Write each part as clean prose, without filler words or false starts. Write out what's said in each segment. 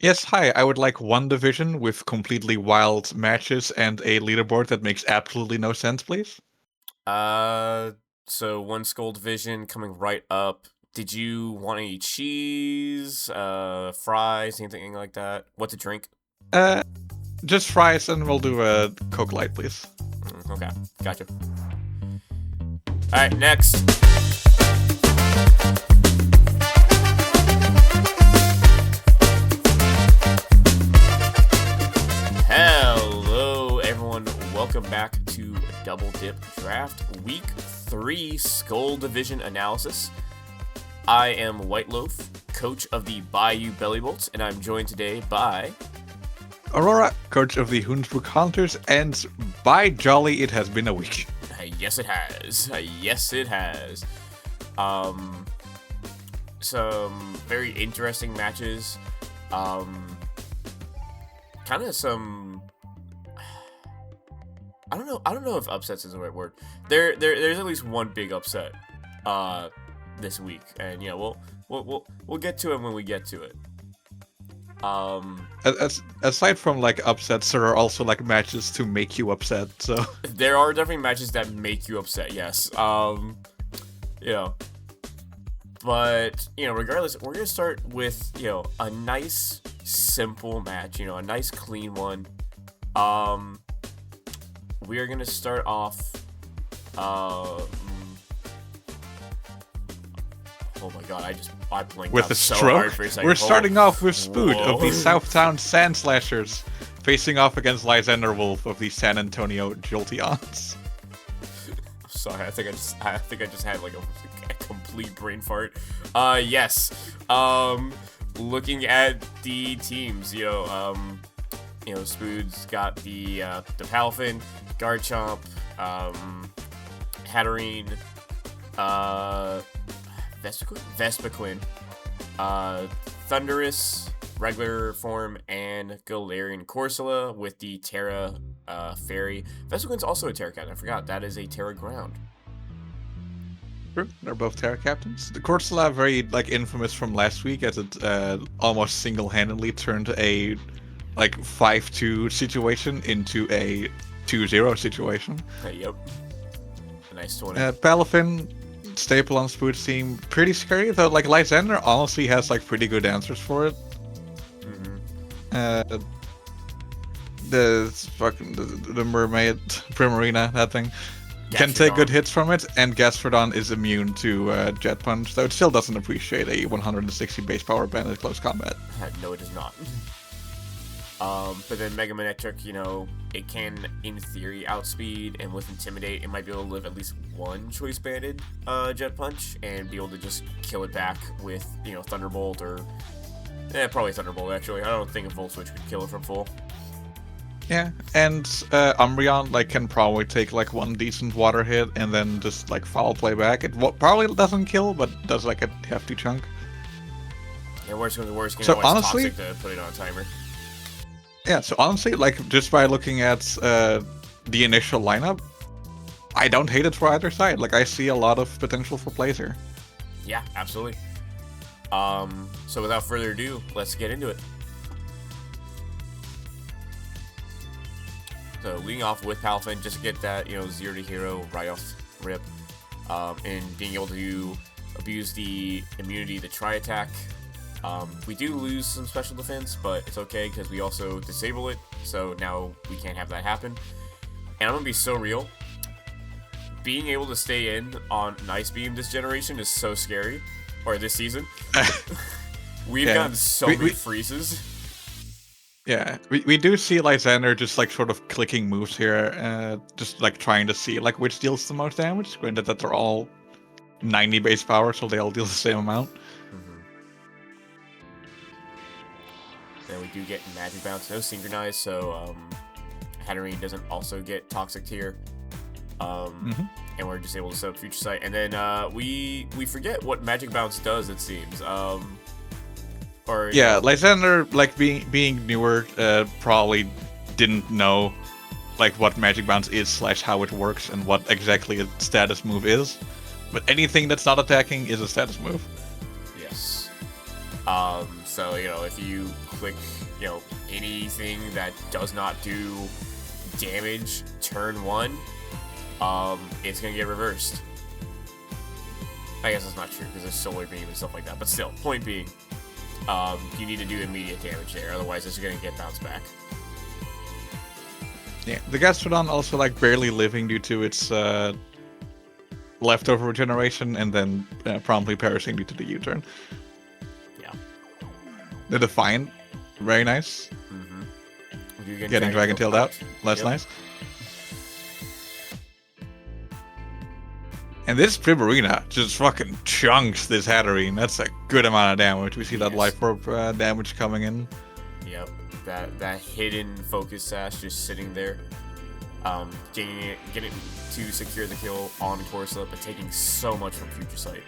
Yes, hi. I would like one division with completely wild matches and a leaderboard that makes absolutely no sense, please. Uh, so one skull division coming right up. Did you want any cheese, fries, anything like that? What to drink? Uh, just fries and we'll do a Coke Light, please. Okay, gotcha. All right, next. Hello, everyone. Welcome back to Double Dip Draft Week 3 Skull Division Analysis. I am White Loaf, coach of the Bayou Bellybolts, and I'm joined today by Aurora, coach of the Hoonsbrook Hunters, and by jolly, it has been a week. Yes, it has. Yes, it has. Some very interesting matches. Kind of some. I don't know if upsets is the right word. There's at least one big upset, this week, and yeah, we'll get to it when we get to it. Aside from like upsets, there are also like matches to make you upset. So there are definitely matches that make you upset. Yes. You know, but regardless, we're gonna start with a nice simple match. A nice clean one. We are gonna start off. Oh my god, I blinked with out a so stroke, hard for a second. we're starting off with Spood of the Whoa. Southtown Sandslashers, facing off against Lysander Wolf of the San Antonio Jolteons. Sorry, I think I just had like a complete brain fart. Yes. Looking at the teams, Spood's got the Palafin, Garchomp, Hatterene, Vespiquen, Thundurus, regular form, and Galarian Corsola with the Terra Fairy. Vespiquen's also a Terra Captain. I forgot that is a Terra Ground. True, they're both Terra captains. The Corsola very like infamous from last week, as it almost single-handedly turned a like 5-2 situation into a 2-0 situation. Yep, a nice 20. Palafin, staple on Spood's team, pretty scary though. Like Lysander honestly has like pretty good answers for it. Mm-hmm. The mermaid Primarina, that thing. Can take good hits from it, and Gastrodon is immune to Jet Punch, though it still doesn't appreciate a 160 base power band at close combat. No, it does not. But then Mega Manectric, it can, in theory, outspeed, and with Intimidate, it might be able to live at least one Choice Banded Jet Punch, and be able to just kill it back with, Thunderbolt, or... probably Thunderbolt, actually. I don't think a Volt Switch could kill it from full. Yeah, and Umbreon can probably take one decent water hit and then just foul play back. It probably doesn't kill, but does a hefty chunk. Yeah, worst comes to worst, so honestly, Toxic to put it on a timer. Yeah, so honestly, just by looking at the initial lineup, I don't hate it for either side. I see a lot of potential for plays here. Yeah, absolutely. So without further ado, let's get into it. So leading off with Palafin, just to get that 0 to hero right off rip, and being able to abuse the immunity, the tri-attack. We do lose some special defense, but it's okay because we also disable it, so now we can't have that happen. And I'm gonna be so real. Being able to stay in on Nice Beam this generation is so scary, or this season. We've gotten so many freezes. Yeah, we do see Lysander just sort of clicking moves here, just trying to see which deals the most damage. Granted that they're all 90 base power, so they all deal the same amount. Then we do get Magic Bounce, no Synchronize, so Hatterene doesn't also get Toxic Tier. And we're just able to set up Future Sight. And then we forget what Magic Bounce does, it seems. Lysander, being newer, probably didn't know what Magic Bounce is / how it works and what exactly a status move is. But anything that's not attacking is a status move. Yes. So, if you click, anything that does not do damage turn 1, it's going to get reversed. I guess that's not true because there's solar beam and stuff like that. But still, point being, you need to do immediate damage there. Otherwise, it's going to get bounced back. Yeah, the Gastrodon also barely living due to its leftover regeneration and then promptly perishing due to the U-turn. Yeah. The Defiant, very nice. Mm-hmm. Getting Dragon Tailed out, less nice. And this Primarina just fucking chunks this Hatterene. That's a good amount of damage. We see that Life Orb damage coming in. Yep, that hidden Focus Sash just sitting there. Getting to secure the kill on Corsola, but taking so much from Future Sight.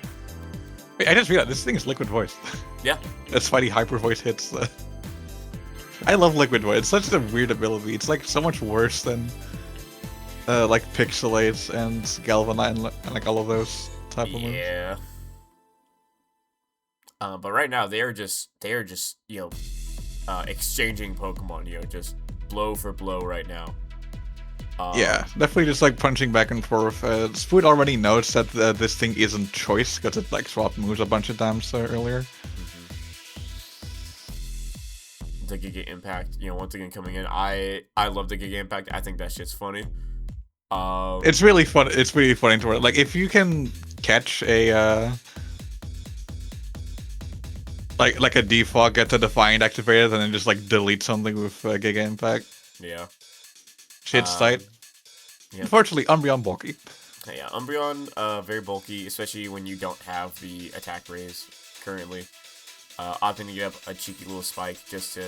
Wait, I just realized this thing is Liquid Voice. Yeah. That's why the Hyper Voice hits. I love Liquid Voice. It's such a weird ability. It's so much worse than Pixelate and Galvanite and all of those type of moves. Yeah. But right now they are just exchanging Pokemon, just blow for blow right now. Yeah, definitely just punching back and forth. Spoot already knows that this thing isn't choice because it swapped moves a bunch of times earlier. The Giga Impact, once again coming in. I love the Giga Impact. I think that shit's funny. It's really fun. It's really funny to if you can catch a like a defog, get the Defiant activated, and then just delete something with Giga Impact. Yeah. Shit's tight. Yep. Unfortunately, Umbreon bulky. Yeah, Umbreon very bulky, especially when you don't have the attack raise currently. Opting to get up a cheeky little spike just to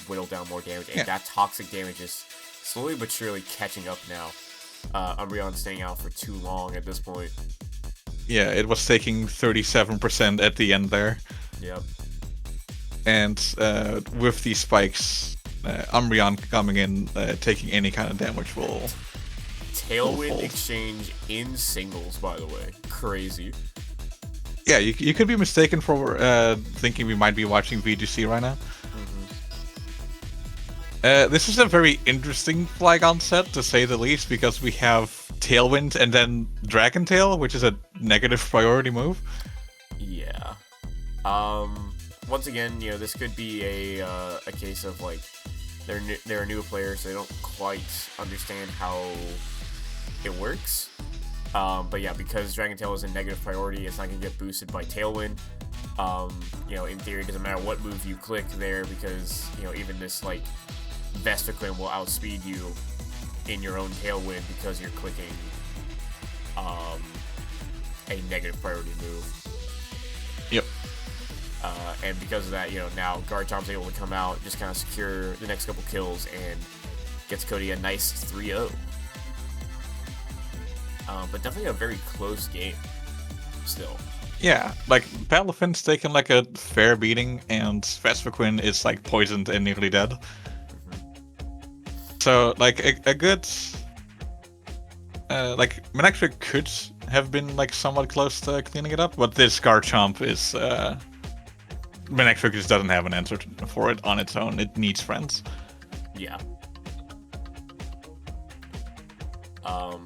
whittle down more damage, and that toxic damage is slowly but surely catching up now. Umbreon staying out for too long at this point. Yeah, it was taking 37% at the end there. Yep. And with these spikes, Umbreon coming in, taking any kind of damage will... Tailwind exchange in singles, by the way. Crazy. Yeah, you could be mistaken for thinking we might be watching VGC right now. This is a very interesting Flygon set, to say the least, because we have Tailwind and then Dragon Tail, which is a negative priority move. Yeah. Once again, this could be a case of they're a new player, so they don't quite understand how it works. But yeah, because Dragon Tail is a negative priority, it's not gonna get boosted by Tailwind. In theory, it doesn't matter what move you click there, because even this Vespiquen will outspeed you in your own Tailwind because you're clicking a negative priority move. Yep. And because of that, now Garchomp's able to come out, just kind of secure the next couple kills, and gets Cody a nice 3-0. But definitely a very close game still. Yeah, Palafin's taken a fair beating, and Vespiquen is poisoned and nearly dead. So a good Manectrics could have been somewhat close to cleaning it up, but this Garchomp is Manectrics just doesn't have an answer for it on its own. It needs friends. Yeah.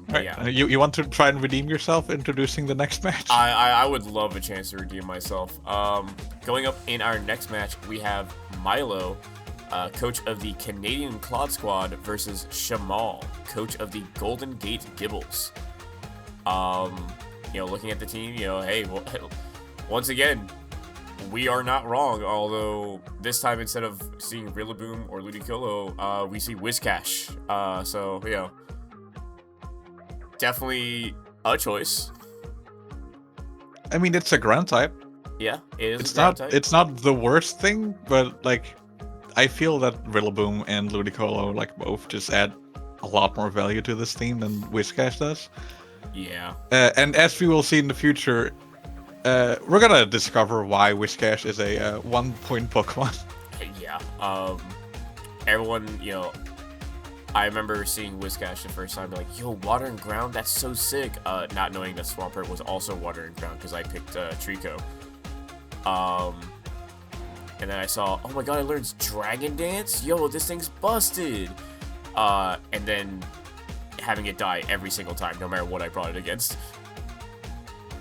Right. Yeah. You want to try and redeem yourself introducing the next match? I would love a chance to redeem myself. Going up in our next match, we have Milo, coach of the Canadian Clod Squad, versus Shamal, coach of the Golden Gate Gibles. Looking at the team, hey, well, once again, we are not wrong, although this time instead of seeing Rillaboom or Ludicolo, we see Whiscash. So, definitely a choice. I mean, it's a ground type. Yeah, it is a ground type. It's not the worst thing, but I feel that Rillaboom and Ludicolo both just add a lot more value to this team than Whiscash does. Yeah. And as we will see in the future, we're gonna discover why Whiscash is a 1-point Pokemon. Yeah. Everyone, I remember seeing Whiscash the first time, yo, Water and Ground, that's so sick. Not knowing that Swampert was also Water and Ground, because I picked Trico. and then I saw, oh my god, it learns Dragon Dance? Yo, this thing's busted! And then having it die every single time, no matter what I brought it against.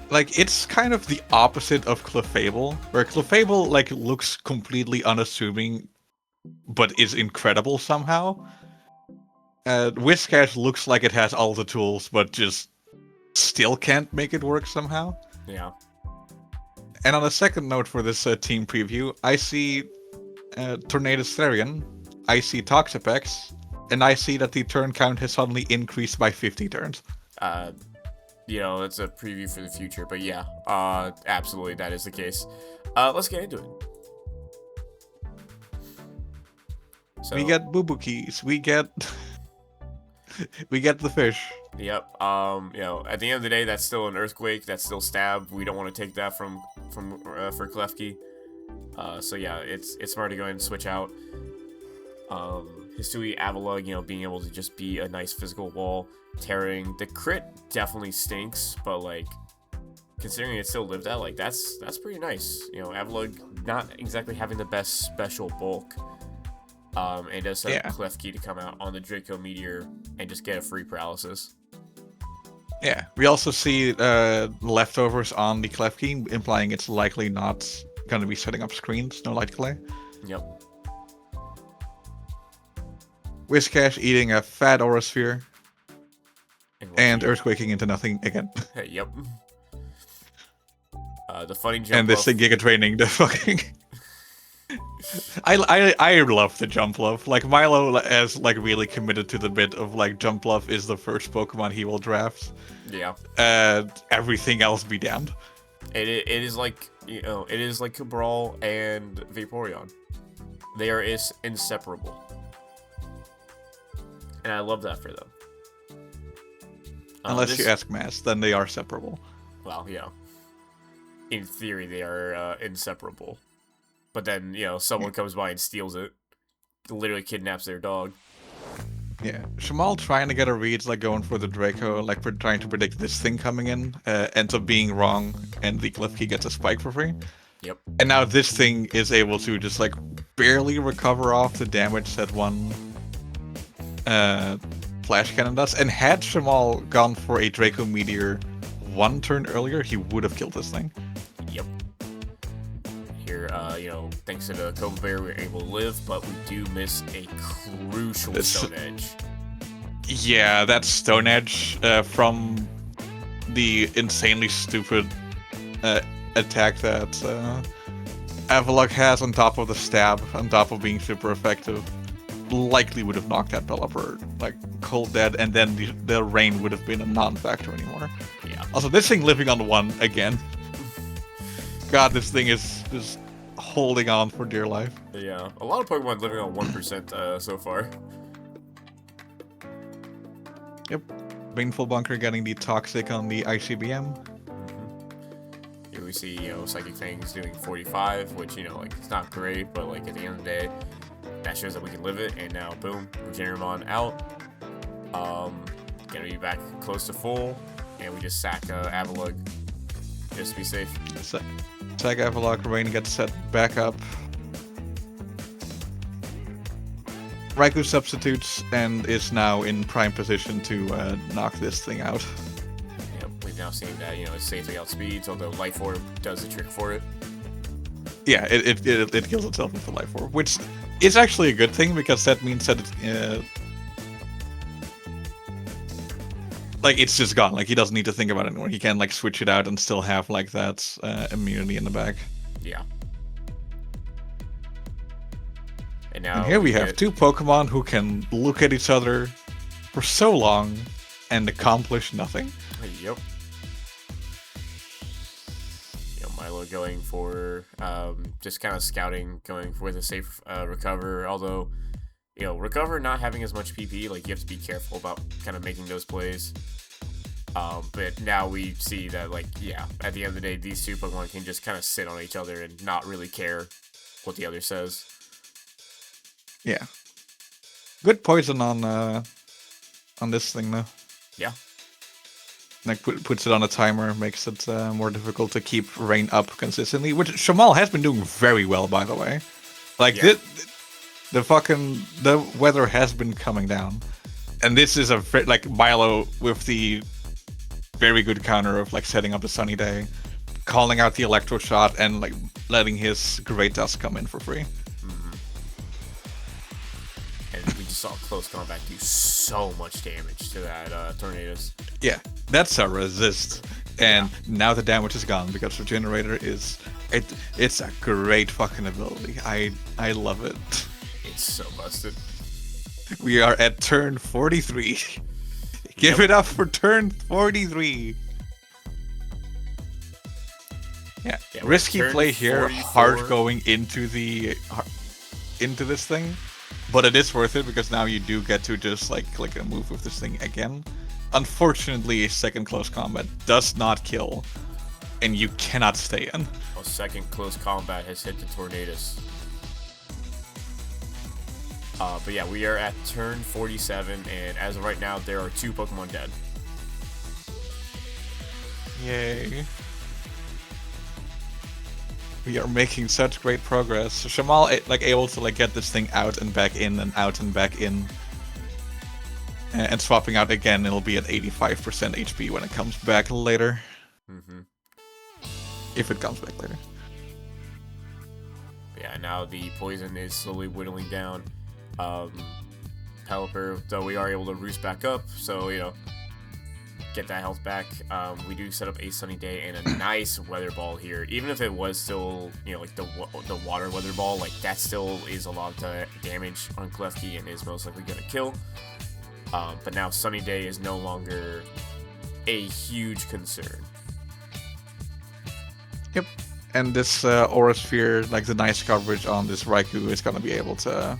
Like, it's kind of the opposite of Clefable, where Clefable, like, looks completely unassuming, but is incredible somehow. Whiscash looks like it has all the tools, but just still can't make it work somehow. Yeah. And on a second note for this team preview, I see Tornadus Therian, I see Toxapex, and I see that the turn count has suddenly increased by 50 turns. It's a preview for the future, but yeah, absolutely, that is the case. Let's get into it. So, we get Bubukis, we get the fish. Yep. At the end of the day, that's still an Earthquake. That's still Stab. We don't want to take that for Klefki. So yeah, it's smart to go ahead and switch out. Hisui Avalugg, being able to just be a nice physical wall. Tearing the crit definitely stinks, but like considering it still lived out, like that's pretty nice. Avalugg not exactly having the best special bulk. And does have Klefki to come out on the Draco Meteor and just get a free paralysis. Yeah, we also see leftovers on the Klefki, implying it's likely not going to be setting up screens, no light clay. Yep. Whiscash eating a fat Aura Sphere. And Earthquaking into nothing again. Yep. The funny jump. And this thing Giga Training the fucking. I love the Jump Love. Like Milo is like really committed to the bit of like Jump Love is the first Pokemon he will draft. Yeah. Everything else be damned. It is like it is like Cabral and Vaporeon. They are inseparable. And I love that for them. Unless you ask Mass, then they are separable. Well, in theory they are inseparable. But then, someone comes by and steals it. Literally kidnaps their dog. Yeah. Shamal trying to get a read, like going for the Draco, like trying to predict this thing coming in, ends up being wrong, and the Klefki gets a spike for free. Yep. And now this thing is able to just like barely recover off the damage that one Flash Cannon does. And had Shamal gone for a Draco Meteor one turn earlier, he would have killed this thing. Yep. Here, thanks to the Cobra Bear, we're able to live, but we do miss a crucial Stone Edge. Yeah, that Stone Edge from the insanely stupid attack that Avalugg has on top of the stab, on top of being super effective, likely would have knocked that Pelipper like cold dead, and then the rain would have been a non-factor anymore. Yeah. Also, this thing living on 1 again. God, this thing is just holding on for dear life. Yeah, a lot of Pokemon living on 1% so far. Yep. Baneful Bunker getting the Toxic on the ICBM. Mm-hmm. Here we see, Psychic Fangs doing 45, which, it's not great, but, at the end of the day, that shows that we can live it, and now, boom, Regeneron out. Gonna be back close to full, and we just sack Avalugg just to be safe. Sack Avalugg, Rain gets set back up. Raikou substitutes and is now in prime position to knock this thing out. Yep, we've now seen that, it safely outspeeds, although Life Orb does the trick for it. Yeah, it kills itself with the Life Orb, which is actually a good thing, because that means that it's just gone. Like, he doesn't need to think about it anymore. He can, switch it out and still have, that immunity in the back. Yeah. And here we have 2 Pokemon who can look at each other for so long and accomplish nothing. Yep. Milo going for just kind of scouting, going for the safe recover. Although, recover not having as much PP, you have to be careful about kind of making those plays. But now we see that, at the end of the day, these 2 Pokemon can just kind of sit on each other and not really care what the other says. Yeah. Good poison on this thing, though. Yeah. like puts it on a timer, makes it more difficult to keep rain up consistently. Which Shamal has been doing very well, by the way. Like Yeah. the weather has been coming down, and this is like Milo with the very good counter of like setting up a sunny day, calling out the electro shot, and like letting his Great Dust come in for free. And we just saw close combat do so much damage to that Tornadoes. Yeah, that's a resist. And now the damage is gone because Regenerator it's a great fucking ability. I love it. It's so busted. We are at turn 43. Give it up for turn 43. Yeah, risky play here, 44. hard going into this thing, but it is worth it because now you do get to just like click and move with this thing again. Unfortunately, second close combat does not kill, and you cannot stay in. Well, second close combat has hit the Tornadoes. But yeah, we are at turn 47, and as of right now, there are 2 Pokemon dead. Yay. We are making such great progress. Shamal like able to like get this thing out and back in and out and back in. And swapping out again, it'll be at 85% HP when it comes back later. If it comes back later. Yeah, now the poison is slowly whittling down. Pelipper, though we are able to roost back up, so, you know, get that health back. We do set up a sunny day and a nice weather ball here. Even if it was still, you know, like the water weather ball, like that still is a lot of damage on Klefki and is most likely gonna kill. But now sunny day is no longer a huge concern. Yep. And this Aura Sphere, like the nice coverage on this Raikou, is gonna be able to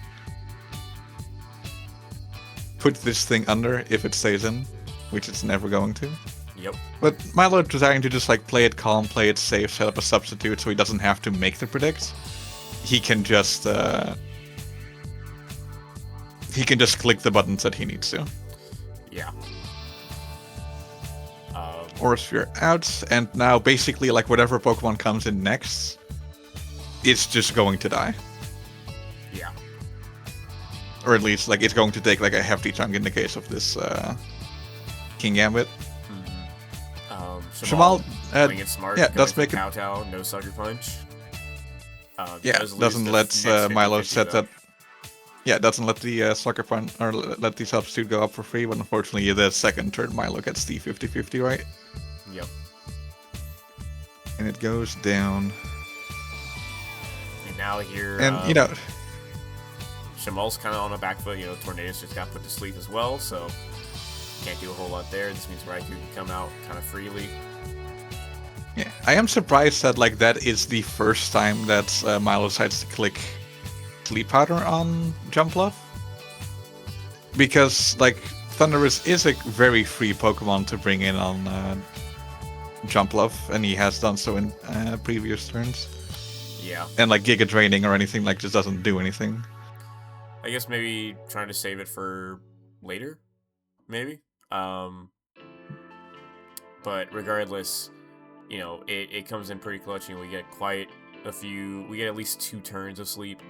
put this thing under if it stays in, which it's never going to. Yep. But Milo deciding to just like play it calm, play it safe, set up a substitute so he doesn't have to make the predict. He can just click the buttons that he needs to. Yeah. Aura Sphere out, and now basically like whatever Pokemon comes in next, it's just going to die. Yeah. Or at least like it's going to take like a hefty chunk in the case of this King Gambit. Shamal playing it smart. Yeah, does make it. Kowtow, no Sucker Punch. Doesn't let Milo set that. Yeah, doesn't let the Sucker Punch or let the substitute go up for free. But unfortunately, the second turn Milo gets the 50-50 right. Yep. And it goes down. And now here. And you know. Shamal's kind of on a back foot. You know, Tornadoes just got put to sleep as well, so can't do a whole lot there. This means Raikou can come out kind of freely. Yeah, I am surprised that like that is the first time that Milo decides to click Sleep Powder on Jumpluff, because like Thundurus is a very free Pokemon to bring in on Jumpluff, and he has done so in previous turns. Yeah. And like Giga Draining or anything like just doesn't do anything. I guess maybe trying to save it for later, maybe. But regardless, you know, it comes in pretty clutch, and we get quite a few. We get at least 2 turns of sleep.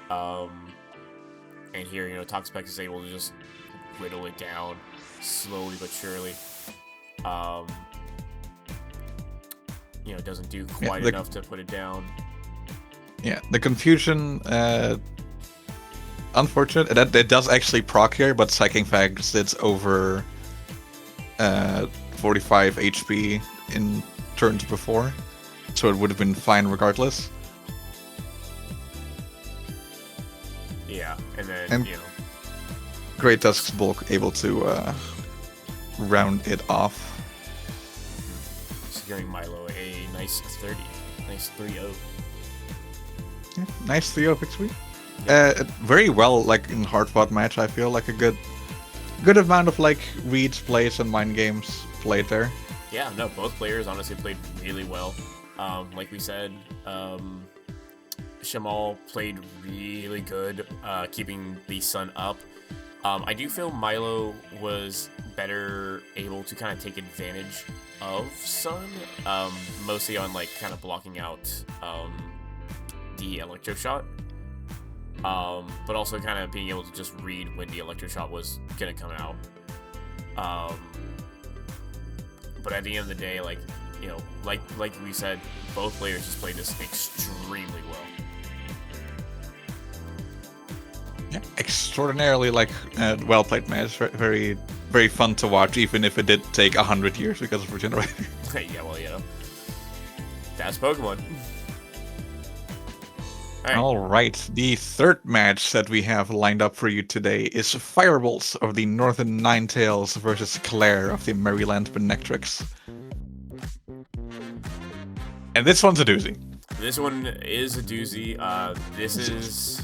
And here, you know, Toxapex is able to just whittle it down slowly but surely. You know, it doesn't do quite enough to put it down. Yeah, the confusion. Unfortunate that it does actually proc here, but Psychic Fang sits over 45 HP in turns before, so it would have been fine regardless. Yeah, and then you know, Great Dusk's Bulk able to round it off, securing Milo a nice 30, nice 3-0. Yeah, nice 3-0 victory. Very well, like in hard fought match. I feel like a good amount of like reads, plays, and mind games played there. Yeah, no, both players honestly played really well. Like we said, Shamal played really good, keeping the sun up. I do feel Milo was better able to kind of take advantage of Sun, mostly on like kind of blocking out the Electro Shot, but also kind of being able to just read when the Electro Shot was gonna come out. But at the end of the day, like, you know, like we said, both players just played this extremely well. Yeah, extraordinarily well played match. Very, very fun to watch, even if it did take 100 years because of regenerating. Yeah, well, you know, that's Pokemon. All right, the third match that we have lined up for you today is Firebolts of the Northern Ninetales versus Claire of the Maryland Manectrics. And this one's a doozy. This one is a doozy. This is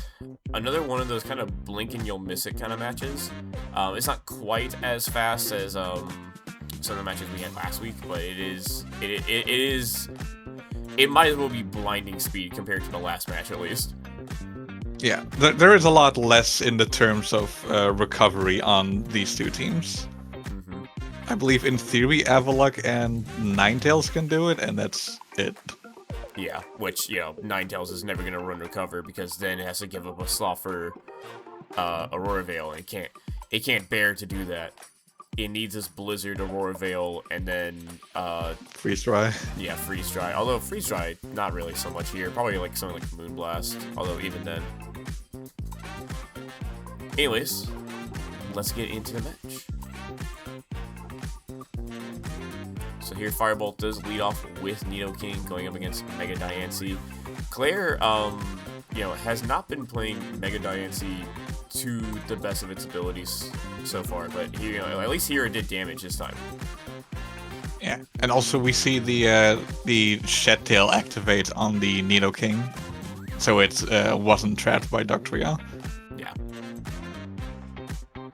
another one of those kind of blink and you'll miss it kind of matches. It's not quite as fast as some of the matches we had last week, but it might as well be blinding speed compared to the last match, at least. Yeah, there is a lot less in the terms of recovery on these two teams. Mm-hmm. I believe in theory Avalok and Ninetales can do it, and that's it. Yeah, which, you know, Ninetales is never going to run recover because then it has to give up a slot for Aurora Veil, and it can't bear to do that. It needs this Blizzard, Aurora Veil, and then Freeze Dry. Yeah, Freeze Dry. Although Freeze Dry, not really so much here. Probably like something like Moonblast. Although even then. Anyways, let's get into the match. So here, Firebolt does lead off with Nidoking going up against Mega Diancie. Claire, you know, has not been playing Mega Diancie to the best of its abilities so far, but here, you know, at least here it did damage this time. Yeah, and also we see the Shed Tail activate on the Nidoking, so it wasn't trapped by Dugtrio. Yeah.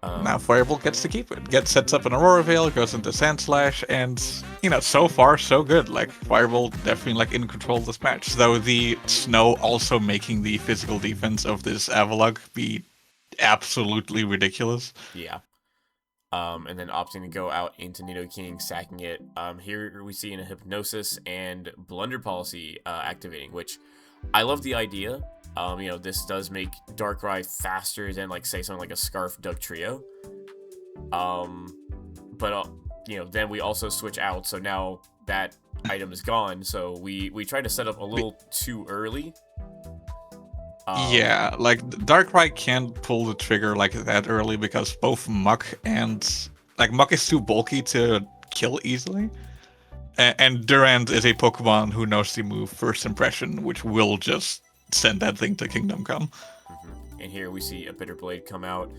Now Firebolt gets to keep it. Sets up an Aurora Veil, goes into Sandslash, and you know, so far so good. Like Firebolt definitely like in control of this match. Though the snow also making the physical defense of this Avalok be absolutely ridiculous. Yeah. And then opting to go out into Nidoking, sacking it. Here we see in a Hypnosis and Blunder Policy activating, which I love the idea. You know, this does make Darkrai faster than, like, say, something like a Scarf Dugtrio. But, you know, then we also switch out, so now that item is gone, so we try to set up a little too early. Yeah, like Darkrai can't pull the trigger like that early because both Muck and Muck is too bulky to kill easily, and Durant is a Pokemon who knows the move First Impression, which will just send that thing to Kingdom Come. Mm-hmm. And here we see a Bitter Blade come out,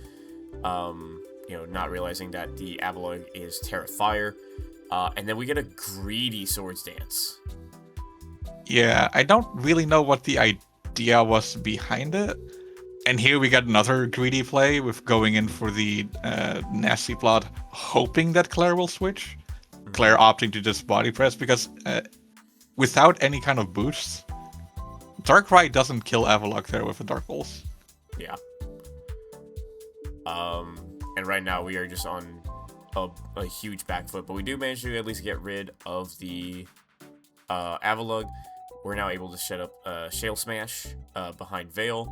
you know, not realizing that the Avalon is Terra Fire, and then we get a greedy Swords Dance. Yeah, I don't really know what the idea was behind it, and here we got another greedy play with going in for the nasty plot, hoping that Claire will switch. Mm-hmm. Claire opting to just body press because without any kind of boosts, Darkrai doesn't kill Avalok there with a Dark Pulse. Yeah. And right now we are just on a huge back foot, but we do manage to at least get rid of the Avalok. We're now able to set up Shale Smash behind Veil.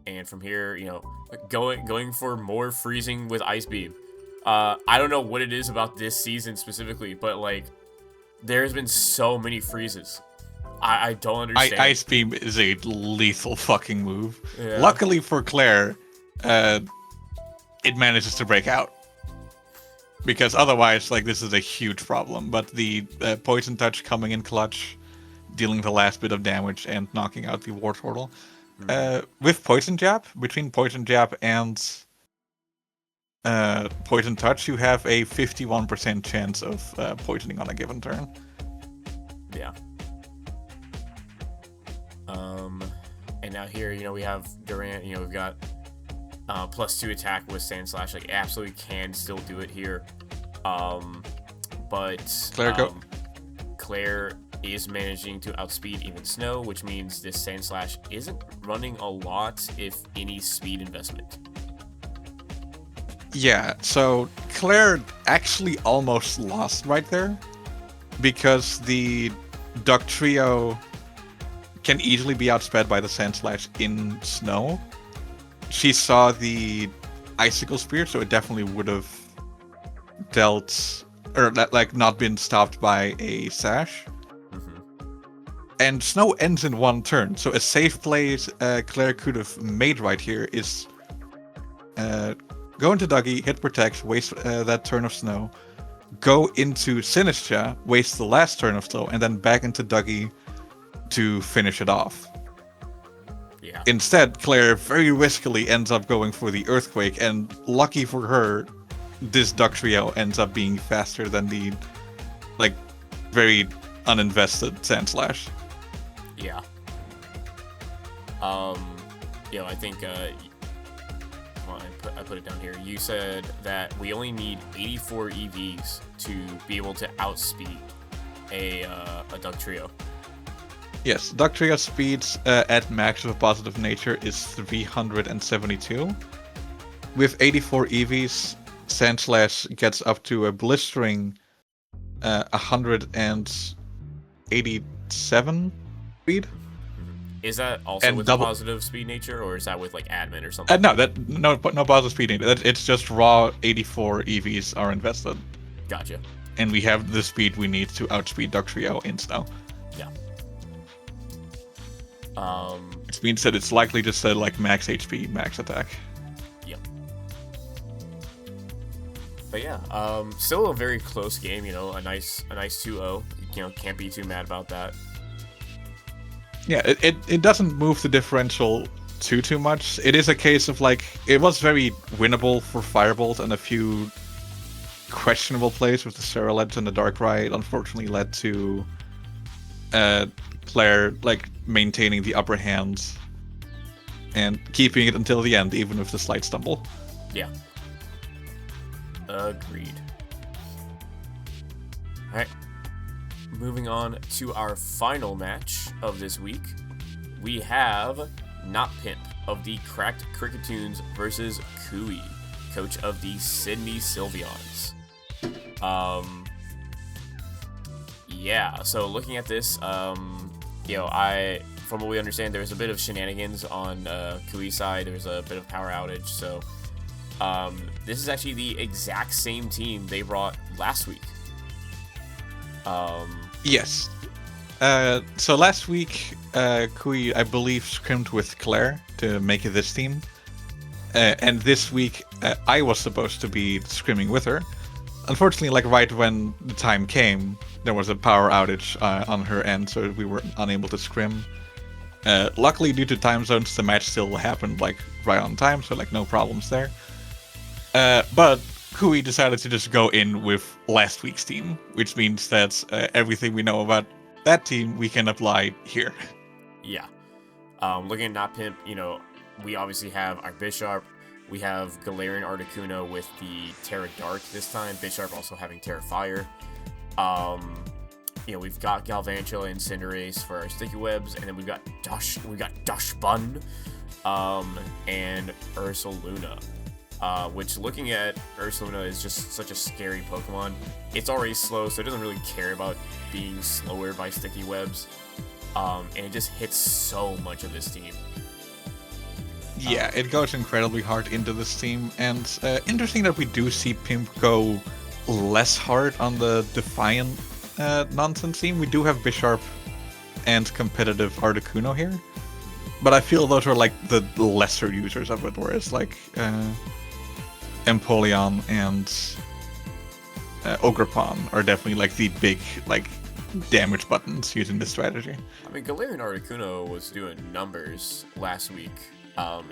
And from here, you know, going for more freezing with Ice Beam. I don't know what it is about this season specifically, but like, there's been so many freezes. I don't understand. Ice Beam is a lethal fucking move. Yeah. Luckily for Claire, it manages to break out. Because otherwise, like, this is a huge problem. But the Poison Touch coming in clutch, dealing the last bit of damage and knocking out the Wartortle. With Poison Jab, between Poison Jab and Poison Touch, you have a 51% chance of poisoning on a given turn. Yeah. And now here, you know, we have Durant, you know, we've got +2 attack with Sandslash, like, absolutely can still do it here. But Claire is managing to outspeed even Snow, which means this Sandslash isn't running a lot, if any, speed investment. Yeah, so Claire actually almost lost right there because the Duck Trio can easily be outsped by the Sandslash in snow. She saw the Icicle Spear, so it definitely would have dealt, or like not been stopped by a Sash. And snow ends in one turn, so a safe play Claire could have made right here is go into Dougie, hit Protect, waste that turn of snow, go into Sinistra, waste the last turn of snow, and then back into Dougie to finish it off. Yeah. Instead, Claire very riskily ends up going for the Earthquake, and lucky for her, this Duck Trio ends up being faster than the, like, very uninvested Sandslash. Yeah. I think, come on, I put it down here. You said that we only need 84 EVs to be able to outspeed a Duck Trio. Yes, Duck Trio speeds at max of a positive nature is 372. With 84 EVs, Sandslash gets up to a blistering 187 speed. Is that also and with a positive speed nature, or is that with like admin or something? No positive speed nature. It's just raw 84 EVs are invested. Gotcha. And we have the speed we need to outspeed Duck Trio in snow. Yeah. Which means that it's likely just a like max HP, max attack. Yep. But yeah, still a very close game. A nice 2-0. Can't be too mad about that. Yeah, it doesn't move the differential too much. It is a case of like it was very winnable for Firebolt, and a few questionable plays with the Ceruledge and the Darkrai unfortunately led to Claire like maintaining the upper hand and keeping it until the end, even with the slight stumble. Yeah. Agreed. Alright. Moving on to our final match of this week. We have Not Pimp of the Kracked Kricketunes versus Kui, coach of the Sydney Sylveons. Yeah, so looking at this, from what we understand, there's a bit of shenanigans on Kui's side. There's a bit of power outage, so this is actually the exact same team they brought last week. Yes. So last week, Kui, I believe, scrimmed with Claire to make it this team. And this week, I was supposed to be scrimming with her. Unfortunately, like right when the time came, there was a power outage on her end, so we were unable to scrim. Luckily, due to time zones, the match still happened like right on time, so like no problems there. But Kui decided to just go in with last week's team, which means that everything we know about that team we can apply here. Yeah. Looking at Not Pimp, we obviously have our Bisharp. We have Galarian Articuno with the Terra Dark this time. Bisharp also having Terra Fire. We've got Galvantula and Cinderace for our sticky webs, and then we've got Dashbun, and Ursaluna. Which, looking at Ursaluna, is just such a scary Pokemon. It's already slow, so it doesn't really care about being slower by sticky webs. And it just hits so much of this team. Yeah, it goes incredibly hard into this team, and interesting that we do see Pimp go less hard on the Defiant nonsense team. We do have Bisharp and competitive Articuno here, but I feel those are like the lesser users of it, whereas like Empoleon and Ogerpon are definitely like the big like damage buttons using this strategy. I mean, Galarian Articuno was doing numbers last week.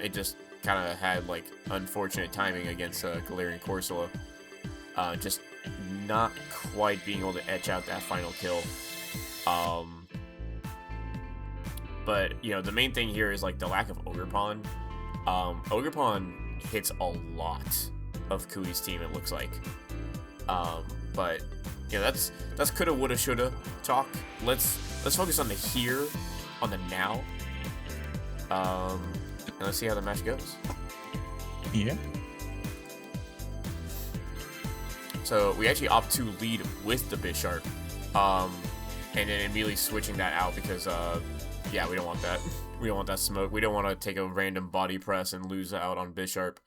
It just kind of had like unfortunate timing against Galarian Corsola. Just not quite being able to etch out that final kill. But the main thing here is like the lack of Ogerpon. Ogerpon hits a lot of Kui's team, it looks like. But that's coulda, woulda, shoulda talk. Let's focus on the here, on the now. And let's see how the match goes. Yeah. So we actually opt to lead with the Bisharp, and then immediately switching that out because, yeah, we don't want that. We don't want that smoke. We don't want to take a random body press and lose out on Bisharp.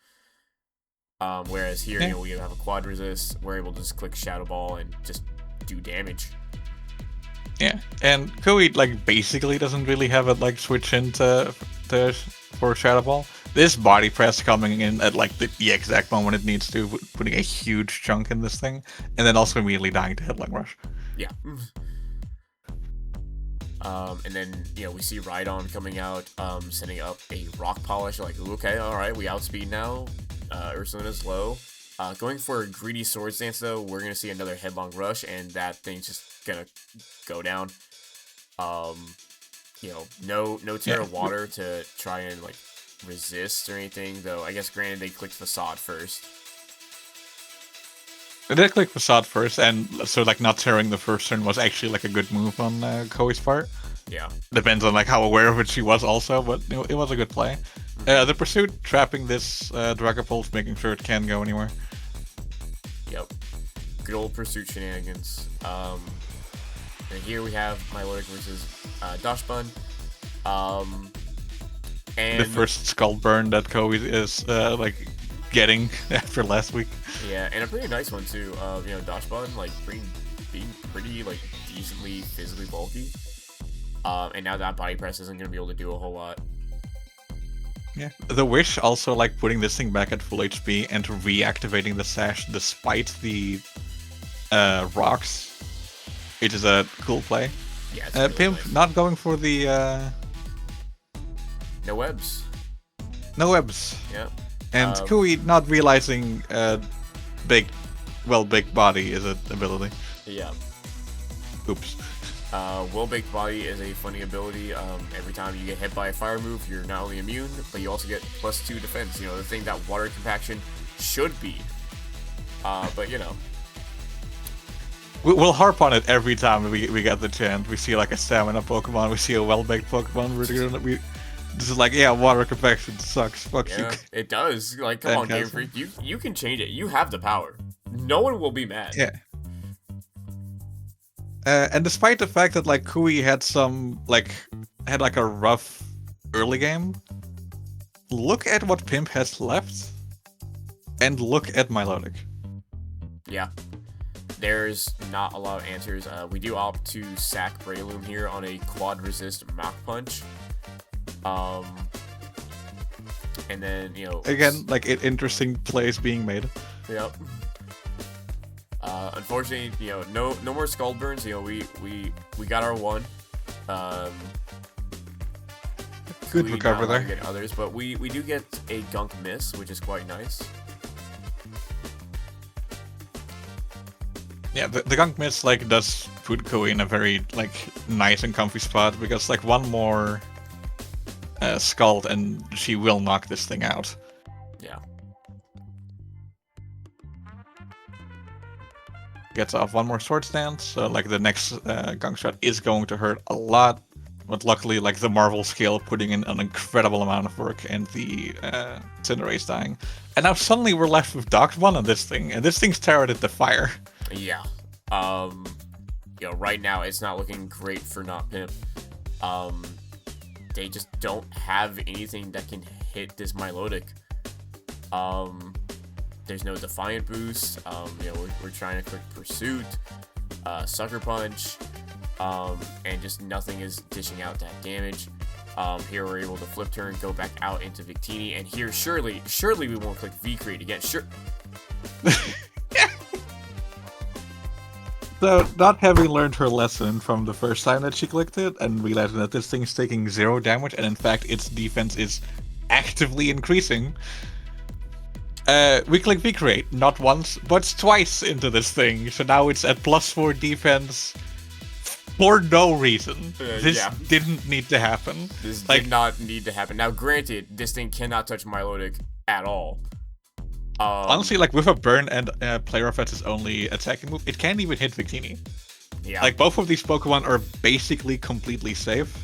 Whereas here, you know, we have a quad resist. We're able to just click Shadow Ball and just do damage. Yeah, and Kui like basically doesn't really have it like switch into for Shadow Ball. This body press coming in at like the exact moment it needs to, putting a huge chunk in this thing, and then also immediately dying to Headlong Rush. Yeah. And then, you know, we see Rhydon coming out, setting up a Rock Polish. Like, okay, alright, we outspeed now. Ursaluna's low. Going for a greedy Swords Dance, though, we're going to see another Headlong Rush, and that thing's just going to go down. You know, no Terra Water to try and, like, resist or anything, though I guess granted they clicked Facade first. They did click Facade first, and so like not tearing the first turn was actually like a good move on Koi's part. Yeah. Depends on like how aware of it she was also, but you know, it was a good play. The Pursuit trapping this Dragapult, making sure it can't go anywhere. Yep. Good old Pursuit shenanigans. And here we have Milotic versus Dachshund. And the first skull burn that Koi is like getting after last week. Yeah, and a pretty nice one too. You know, Dachshund like being pretty like decently physically bulky. And now that body press isn't gonna be able to do a whole lot. Yeah, the Wish also like putting this thing back at full HP and reactivating the Sash despite the rocks. It is a cool play. Yeah, it's really Pimp nice. not going for the No webs. no webs. Yeah. And Kui not realizing big body is an ability. Yeah. Oops. Well Baked Body is a funny ability. Every time you get hit by a fire move, you're not only immune, but you also get +2 defense. You know, the thing that Water Compaction should be. But you know. We'll harp on it every time we get the chance. We see like a stamina Pokemon, we see a well-baked Pokemon, this is like, yeah, Water Compaction sucks. Fuck you. Yeah, it does. Like, come on, Game Freak. You can change it. You have the power. No one will be mad. Yeah. And despite the fact that like Kui had a rough early game, look at what Pimp has left, and look at Milotic. Yeah. There's not a lot of answers. We do opt to sack Breloom here on a quad resist Mach Punch. And then, you know... Again, like, interesting plays being made. Yep. Unfortunately, you know, no more Scald Burns. You know, we got our one. Good recover there. Get others, but we do get a Gunk Miss, which is quite nice. Yeah, the Gunk Miss like does put Kui in a very like nice and comfy spot because like one more Scald and she will knock this thing out. Yeah. Gets off one more Sword Stance, so like the next Gunk Shot is going to hurt a lot. But luckily, like the Marvel scale putting in an incredible amount of work and the Cinderace dying. And now suddenly we're left with Dox 1 on this thing, and this thing's teared at the fire. Yeah. You know, right now it's not looking great for Not Pimp. They just don't have anything that can hit this Milotic. There's no Defiant Boost. You know, we're trying to click Pursuit, Sucker Punch, and just nothing is dishing out that damage. Here we're able to flip turn, go back out into Victini, and here surely we won't click V-Create again. Sure. So, not having learned her lesson from the first time that she clicked it, and realizing that this thing is taking 0 damage, and in fact its defense is actively increasing, we click V-Create, not once, but twice into this thing, so now it's at +4 defense for no reason. This didn't need to happen. This did not need to happen. Now, granted, this thing cannot touch Milotic at all. Honestly, like with a burn and player of its only attacking move, it can't even hit Victini. Yeah. Like both of these Pokemon are basically completely safe.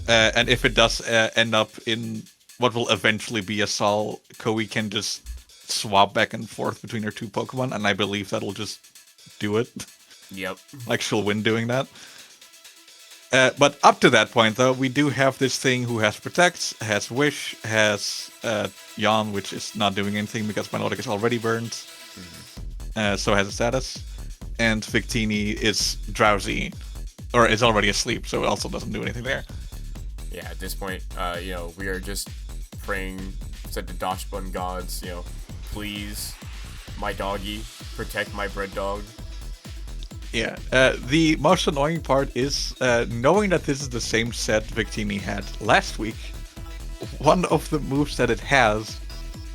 And if it does end up in what will eventually be a Sol, Koei can just swap back and forth between her two Pokemon, and I believe that'll just do it. Yep. Like, she'll win doing that. But up to that point, though, we do have this thing who has Protect, has Wish, has Yawn, which is not doing anything because Milotic is already burned. Mm-hmm. So has a status. And Victini is drowsy, or is already asleep, so it also doesn't do anything there. Yeah, at this point, we are just praying to the Dachshund gods, please, my doggy, protect my bread dog. Yeah, the most annoying part is knowing that this is the same set Victini had last week. One of the moves that it has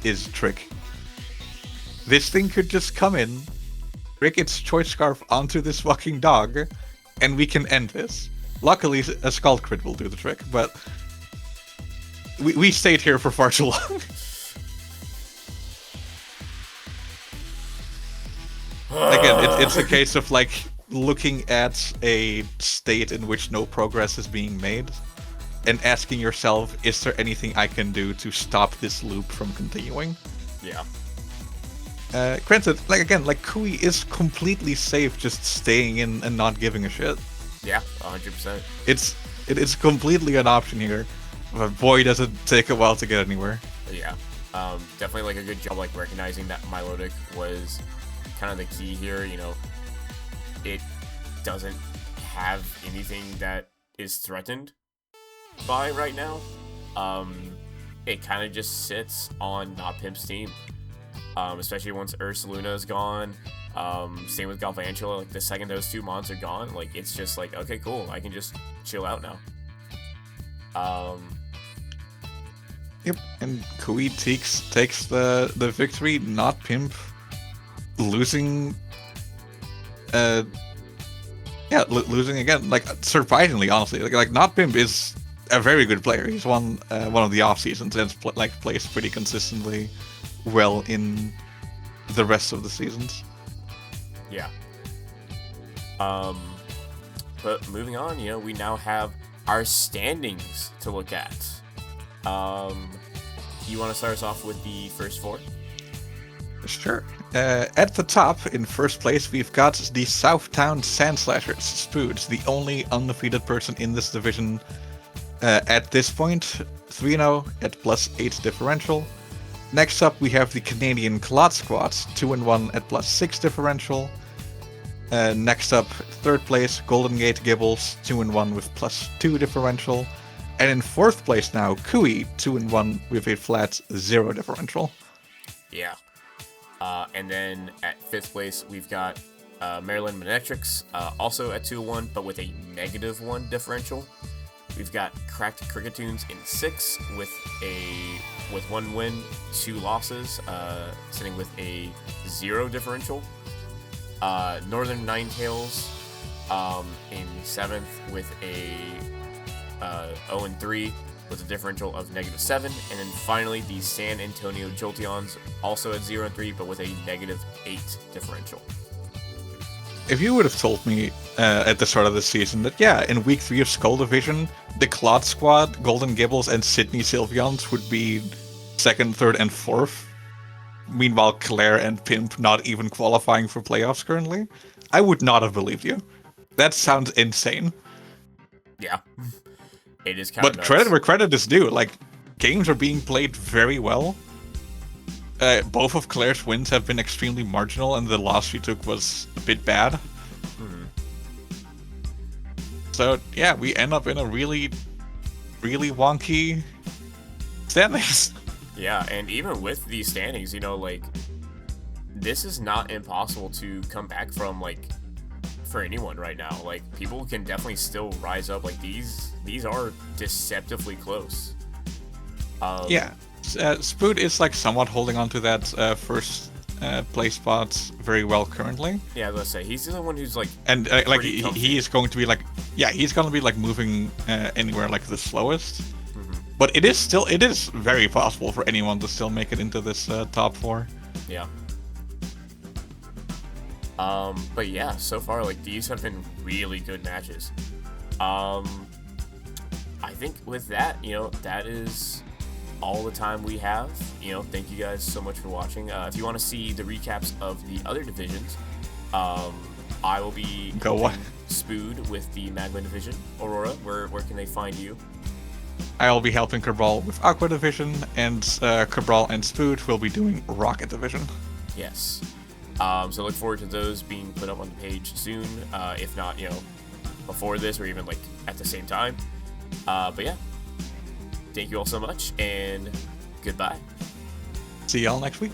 is Trick. This thing could just come in, trick its Choice Scarf onto this fucking dog, and we can end this. Luckily, a Scald Crit will do the trick, but we stayed here for far too long. Again, it's a case of like looking at a state in which no progress is being made and asking yourself, is there anything I can do to stop this loop from continuing? Yeah. Granted, like Kui is completely safe just staying in and not giving a shit. Yeah, 100%. It's completely an option here, but boy, does it take a while to get anywhere. Yeah, definitely like a good job like recognizing that Milotic was kind of the key here. It doesn't have anything that is threatened by right now. It kind of just sits on Not Pimp's team, especially once Ursaluna is gone. Same with Galvantula. Like the second those two mons are gone, like it's just like, okay, cool, I can just chill out now. Yep, and Kui takes the victory. Not Pimp losing. Losing again. Like surprisingly, honestly, like Not Pimp is a very good player. He's won one of the off seasons and plays pretty consistently well in the rest of the seasons. Yeah. But moving on, we now have our standings to look at. You want to start us off with the first four? Sure. At the top, in first place, we've got the Southtown Sandslashers. Spoods, the only undefeated person in this division at this point. 3-0 at +8 differential. Next up, we have the Canadian Clod Squad, 2-1 at +6 differential. Next up, third place, Golden Gate Gibles, 2-1 with +2 differential. And in fourth place now, Kui, 2-1 with a flat 0 differential. Yeah. And then at fifth place, we've got Maryland Manectrics, also at 2-1, but with a -1 differential. We've got Kracked Kricketunes in 6 with 1 win, 2 losses, sitting with a 0 differential. Northern Ninetales in 7th with a 0-3 with a differential of -7, and then finally the San Antonio Jolteons also at 0-3 but with a -8 differential. If you would have told me at the start of the season that in week 3 of Skull Division, the Clod Squad, Golden Gibles, and Sydney Sylveons would be 2nd, 3rd, and 4th, meanwhile Claire and Pimp not even qualifying for playoffs currently, I would not have believed you. That sounds insane. Yeah. It is kind of But nuts. credit where credit is due. Like, games are being played very well. Both of Claire's wins have been extremely marginal, and the loss she took was a bit bad. Mm-hmm. So, yeah, we end up in a really, really wonky standings. Yeah, and even with these standings, this is not impossible to come back from, for anyone right now. Like, people can definitely still rise up. Like, these are deceptively close. Spood is somewhat holding on to that first place spot very well currently. Yeah, let's say he's the one who's and he is going to be he's going to be moving anywhere the slowest. Mm-hmm. But it is very possible for anyone to still make it into this top 4. Yeah. But yeah, so far these have been really good matches. I think with that, that is all the time we have. Thank you guys so much for watching. If you want to see the recaps of the other divisions, I will be helping Spood with the Magma division. Aurora, where can they find you? I'll be helping Cabral with Aqua division, and Cabral and Spood will be doing Rocket division. Yes. So look forward to those being put up on the page soon. If not, before this or even like at the same time. But yeah, thank you all so much, and goodbye. See y'all next week.